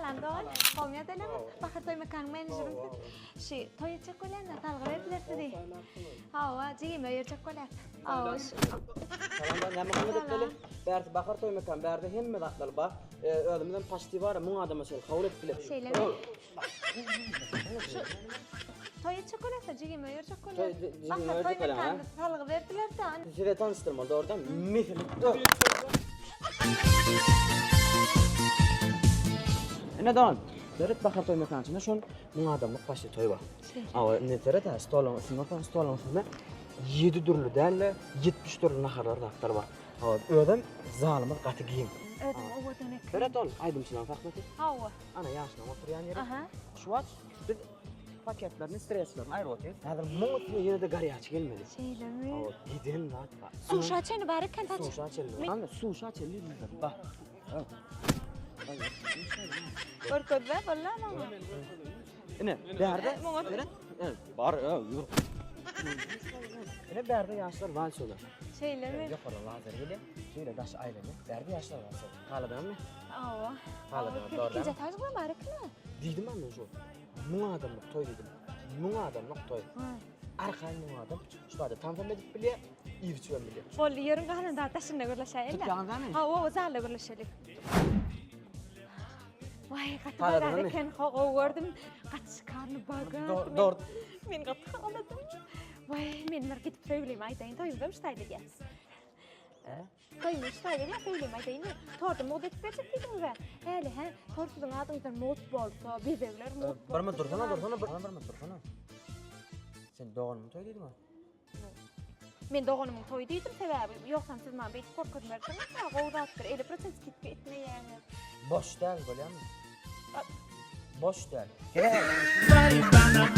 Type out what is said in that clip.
Salam قوميات لما بخر توي مكان مانجر شي توي شوكولاتة تالغريت لسدي هوا جي ما ير شوكولاتة أو Salam ben Muhammed Akeli. Bert bakar toy mekan berde hem mi dakdal ba. Ödümden taştı var mı adama şey kabul ettiler. şeyler توي شوكولاتة جي ما ير شوكولاتة بخر توي مكان تالغريت لسدي Size tanıştırma doğrudan misal. Ne doğan? Deret bakar toy mekan içinde şun mı adamlık başlı toy var. Ama ne deret ha stolon sınıftan stolon sınıfı 7 türlü değil 70 türlü naharlar daktar var. Ama ödem zalımı katı giyim. ödüm o dönek Deret ol aydım çınan fakmeti. هوا Ana yaşına oturuyan yere. aha Şu aç biz paketlerini streslerini ayrı oturuyor. Hazır mutlu yine de gari aç gelmedi. şeyler mi Ama gidin rahat bak. سوشا çeni bari kent aç Suşa çelli. Anne suşa çelli mi? Bak. Orkut ve valla mama Ne? Berde? Mama Evet. Evet. Var ya yürü. Ne berde yaşlar var söyler. şeyler mi Yok para lazer gele. Şöyle daş ailemi. Berde yaşlar var söyler. Kaladan mı? Hava Kaladan doğru. İkinci tarzı mı bari kına Dedim ben şu. Mu adamlık toy dedim. Mu adamlık toy. Arkayın mu adam. Şu adı tanıtım edip bile İvçiyorum bile. Volli yarın kahane daha taşın ne böyle şey Tut illa yanından mı? ha o zarla böyle şeylik vay katı Hayır, böyle değil mi? ken o gördüm kaç karnı bagar Doğru. men katı aladım vay men mer gidip söyleyeyim aytayın toy izlemiş taydı gels Toymuş taydı ya söyleyeyim aytayın torda mod etip verecek dedim ve hele he tortudun adınızda mod bolsa biz evler mod bolsa Barma dursana. Barma dursana. Sen doğan mı toy dedin mi? Men doğunumun toyu dedim sebebi yoksam siz bana bir korkut verseniz ya qoğdattır 50% gitip etme yani Boş değil böyle mi? Boş değil. Bari bana